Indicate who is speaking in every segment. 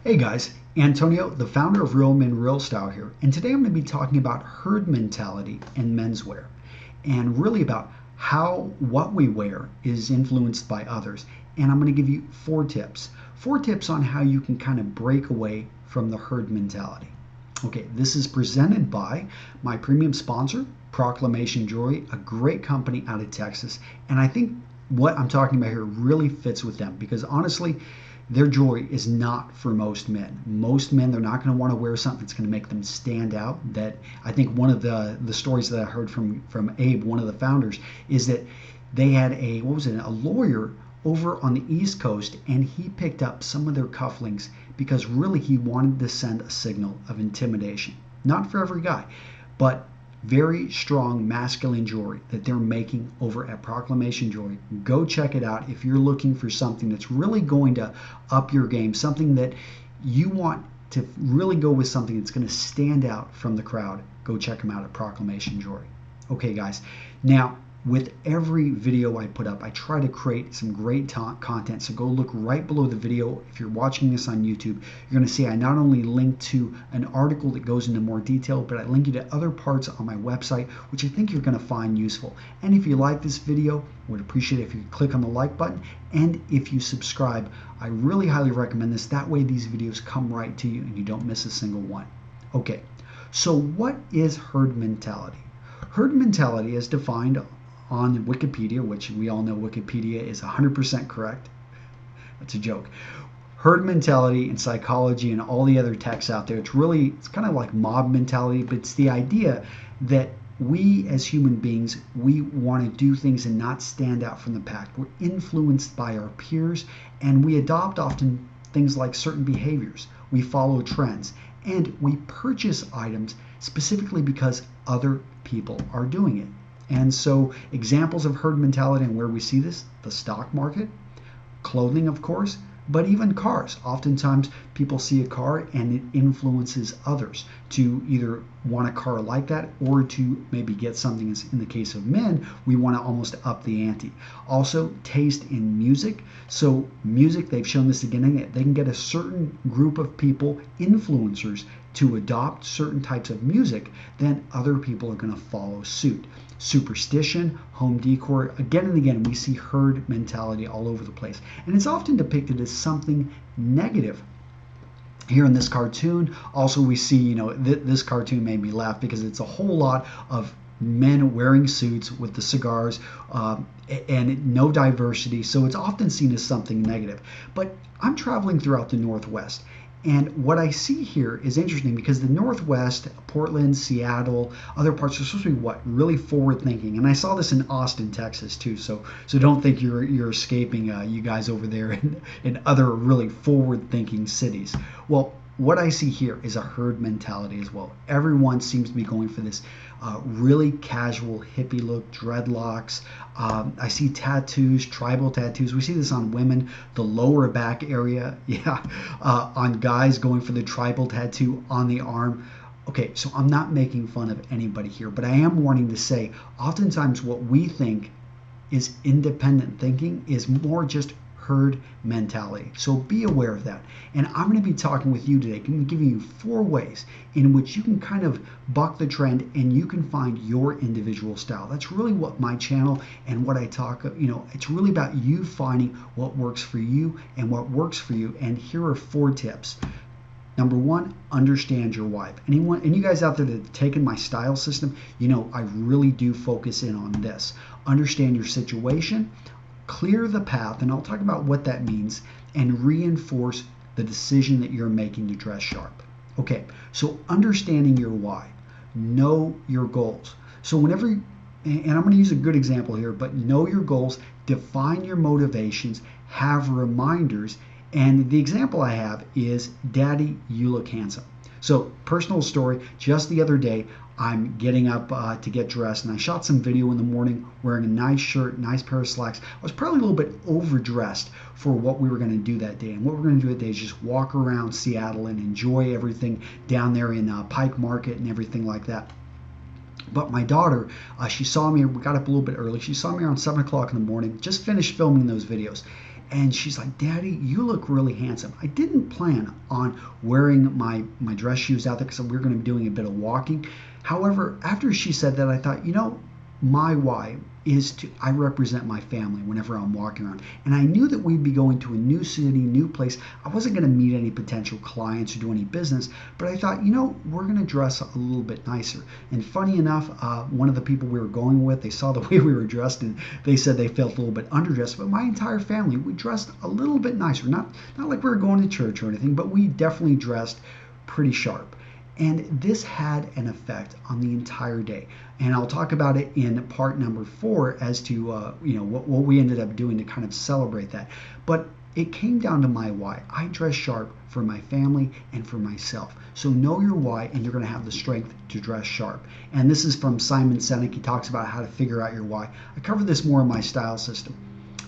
Speaker 1: Hey guys, Antonio, the founder of Real Men Real Style here, and today I'm going to be talking about herd mentality in menswear, and really about how what we wear is influenced by others. And I'm going to give you four tips on how you can kind of break away from the herd mentality. Okay, this is presented by my premium sponsor, Proclamation Jewelry, a great company out of Texas, and I think what I'm talking about here really fits with them because honestly, their jewelry is not for most men. Most men, they're not going to want to wear something that's going to make them stand out. That I think one of the stories that I heard from Abe, one of the founders, is that they had a lawyer over on the East Coast, and he picked up some of their cufflinks because really he wanted to send a signal of intimidation. Not for every guy, but very strong masculine jewelry that they're making over at Proclamation Jewelry. Go check it out if you're looking for something that's really going to up your game, something that you want to really go with, something that's going to stand out from the crowd. Go check them out at Proclamation Jewelry. Okay, guys. Now, with every video I put up, I try to create some great content. So go look right below the video. If you're watching this on YouTube, you're going to see I not only link to an article that goes into more detail, but I link you to other parts on my website, which I think you're going to find useful. And if you like this video, I would appreciate it if you click on the like button. And if you subscribe, I really highly recommend this. That way these videos come right to you and you don't miss a single one. Okay, so what is herd mentality? Herd mentality is defined on Wikipedia, which we all know Wikipedia is 100% correct. That's a joke. Herd mentality in psychology and all the other texts out there, it's kind of like mob mentality, but it's the idea that we as human beings, we want to do things and not stand out from the pack. We're influenced by our peers, and we adopt often things like certain behaviors. We follow trends, and we purchase items specifically because other people are doing it. And so examples of herd mentality and where we see this, the stock market, clothing, of course, but even cars. Oftentimes people see a car and it influences others to either want a car like that or to maybe get something. In the case of men, we want to almost up the ante. Also, taste in music. So music, they've shown this again, they can get a certain group of people, influencers, to adopt certain types of music, then other people are going to follow suit. Superstition, home decor, again and again, we see herd mentality all over the place. And it's often depicted as something negative. Here in this cartoon, also we see, this cartoon made me laugh because it's a whole lot of men wearing suits with the cigars and no diversity. So it's often seen as something negative. But I'm traveling throughout the Northwest. And what I see here is interesting because the Northwest, Portland, Seattle, other parts are supposed to be really forward thinking. And I saw this in Austin, Texas too. So don't think you're escaping you guys over there in other really forward thinking cities. Well, what I see here is a herd mentality as well. Everyone seems to be going for this really casual hippie look, dreadlocks. I see tattoos, tribal tattoos. We see this on women, the lower back area. Yeah, on guys going for the tribal tattoo on the arm. Okay, so I'm not making fun of anybody here, but I am wanting to say oftentimes what we think is independent thinking is more just herd mentality. So be aware of that. And I'm going to be talking with you today, giving you 4 ways in which you can kind of buck the trend and you can find your individual style. That's really what my channel and what I talk, it's really about you finding what works for you and what works for you. And here are 4 tips. Number 1, understand your why. Anyone, and you guys out there that have taken my style system, I really do focus in on this. Understand your situation, clear the path, and I'll talk about what that means, and reinforce the decision that you're making to dress sharp. Okay, so understanding your why. Know your goals. So whenever, and I'm going to use a good example here, but know your goals, define your motivations, have reminders, and the example I have is, Daddy, you look handsome. So personal story, just the other day, I'm getting up to get dressed, and I shot some video in the morning wearing a nice shirt, nice pair of slacks. I was probably a little bit overdressed for what we were going to do that day. And what we're going to do that day is just walk around Seattle and enjoy everything down there in Pike Market and everything like that. But my daughter, she saw me, we got up a little bit early. She saw me around 7 o'clock in the morning, just finished filming those videos. and she's like, Daddy, you look really handsome. I didn't plan on wearing my dress shoes out there because we were going to be doing a bit of walking. However, after she said that, I thought, my why is I represent my family whenever I'm walking around. And I knew that we'd be going to a new city, new place. I wasn't going to meet any potential clients or do any business, but I thought, we're going to dress a little bit nicer. And funny enough, one of the people we were going with, they saw the way we were dressed and they said they felt a little bit underdressed. But my entire family, we dressed a little bit nicer. Not like we were going to church or anything, but we definitely dressed pretty sharp. And this had an effect on the entire day. And I'll talk about it in part number 4 as to what we ended up doing to kind of celebrate that. But it came down to my why. I dress sharp for my family and for myself. So know your why, and you're going to have the strength to dress sharp. And this is from Simon Sinek. He talks about how to figure out your why. I cover this more in my style system.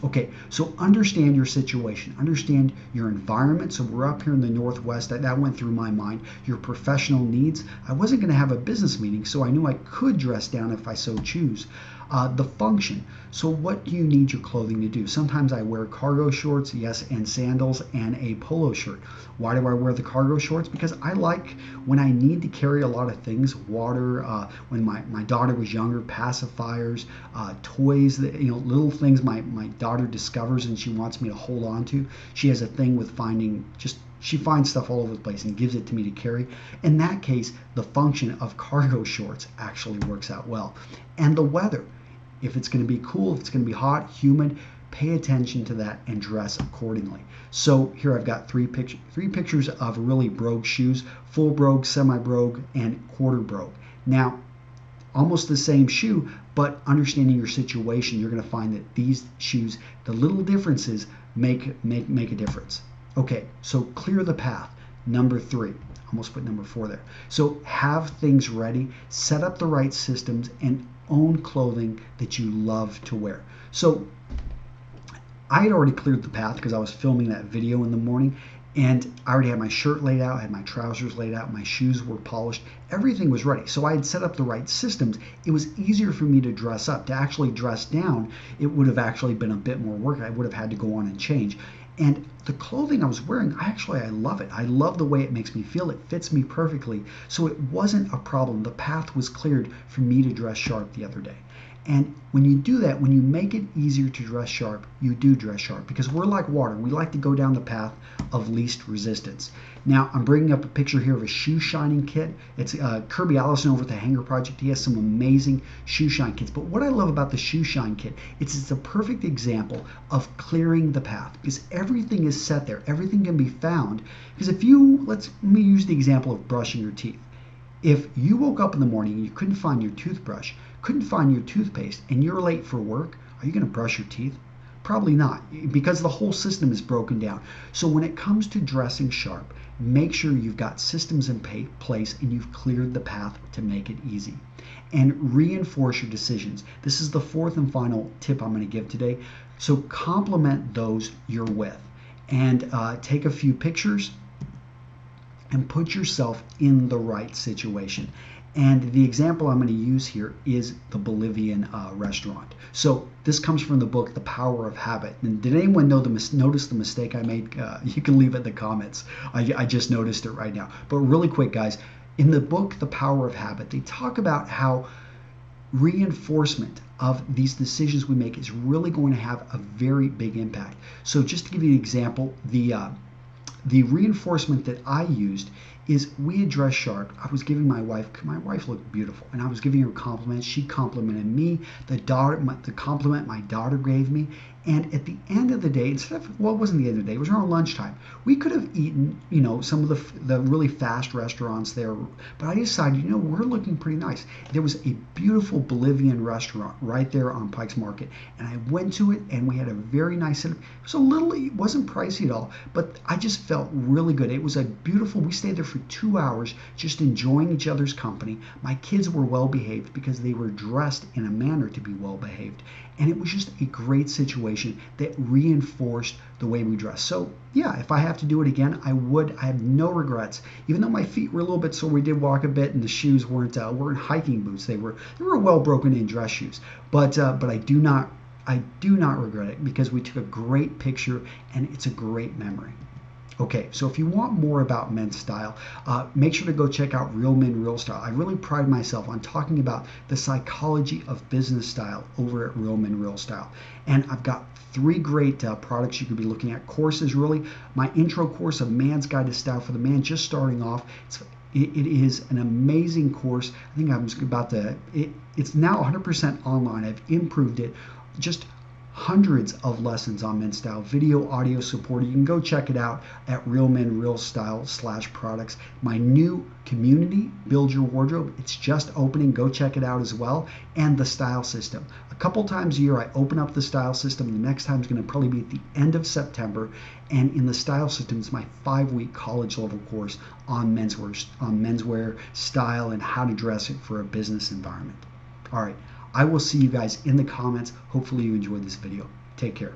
Speaker 1: Okay, so understand your situation, understand your environment. So we're up here in the Northwest. That went through my mind. Your professional needs. I wasn't going to have a business meeting, so I knew I could dress down if I so choose. The function. So what do you need your clothing to do? Sometimes I wear cargo shorts, yes, and sandals and a polo shirt. Why do I wear the cargo shorts? Because I like when I need to carry a lot of things, water, when my daughter was younger, pacifiers, toys, little things my daughter discovers and she wants me to hold on to. She has a thing with she finds stuff all over the place and gives it to me to carry. In that case, the function of cargo shorts actually works out well. And the weather. If it's going to be cool, if it's going to be hot, humid, pay attention to that and dress accordingly. So here I've got three pictures of really brogue shoes, full brogue, semi-brogue, and quarter brogue. Now, almost the same shoe, but understanding your situation, you're going to find that these shoes, the little differences make a difference. Okay, so clear the path. Number 3. Almost put number 4 there. So have things ready, set up the right systems, and own clothing that you love to wear. So I had already cleared the path because I was filming that video in the morning, and I already had my shirt laid out, had my trousers laid out, my shoes were polished, everything was ready. So I had set up the right systems. It was easier for me to dress up. To actually dress down, it would have actually been a bit more work. I would have had to go on and change. And the clothing I was wearing, I love it. I love the way it makes me feel. It fits me perfectly. So it wasn't a problem. The path was cleared for me to dress sharp the other day. And when you do that, when you make it easier to dress sharp, you do dress sharp because we're like water. We like to go down the path of least resistance. Now, I'm bringing up a picture here of a shoe shining kit. It's Kirby Allison over at the Hanger Project. He has some amazing shoe shine kits. But what I love about the shoe shine kit, it's a perfect example of clearing the path because everything is set there. Everything can be found. Because let me use the example of brushing your teeth. If you woke up in the morning and you couldn't find your toothbrush, couldn't find your toothpaste, and you're late for work, are you going to brush your teeth? Probably not, because the whole system is broken down. So when it comes to dressing sharp, make sure you've got systems in place and you've cleared the path to make it easy. And reinforce your decisions. This is the 4th and final tip I'm going to give today. So complement those you're with and take a few pictures and put yourself in the right situation. And the example I'm going to use here is the Bolivian restaurant. So this comes from the book, The Power of Habit. And did anyone notice the mistake I made? You can leave it in the comments. I just noticed it right now. But really quick, guys, in the book, The Power of Habit, they talk about how reinforcement of these decisions we make is really going to have a very big impact. So just to give you an example, the reinforcement that I used is we had dressed sharp. I was giving my wife looked beautiful, and I was giving her compliments. She complimented me. The compliment my daughter gave me. And at the end of the day, it wasn't the end of the day. It was around lunchtime. We could have eaten, some of the really fast restaurants there, but I decided, we're looking pretty nice. There was a beautiful Bolivian restaurant right there on Pikes Market, and I went to it, and we had a very nice setup. It wasn't pricey at all, but I just felt really good. It was we stayed there for 2 hours, just enjoying each other's company. My kids were well behaved because they were dressed in a manner to be well behaved. And it was just a great situation that reinforced the way we dress. So yeah, if I have to do it again, I would. I have no regrets. Even though my feet were a little bit sore, we did walk a bit, and the shoes weren't hiking boots. They were well broken in dress shoes. But I do not I do not regret it because we took a great picture and it's a great memory. Okay, so if you want more about men's style, make sure to go check out Real Men, Real Style. I really pride myself on talking about the psychology of business style over at Real Men, Real Style. And I've got 3 great products you could be looking at. Courses, really. My intro course, A Man's Guide to Style for the Man, just starting off. It is an amazing course. I think I'm about to, it's now 100% online. I've improved it. Just hundreds of lessons on men's style, video, audio support. You can go check it out at Real Men, Real Style /products. My new community, Build Your Wardrobe, it's just opening. Go check it out as well. And the style system. A couple times a year, I open up the style system. The next time is going to probably be at the end of September. And in the style system, it's my 5-week college level course on menswear style and how to dress it for a business environment. All right. I will see you guys in the comments. Hopefully you enjoyed this video. Take care.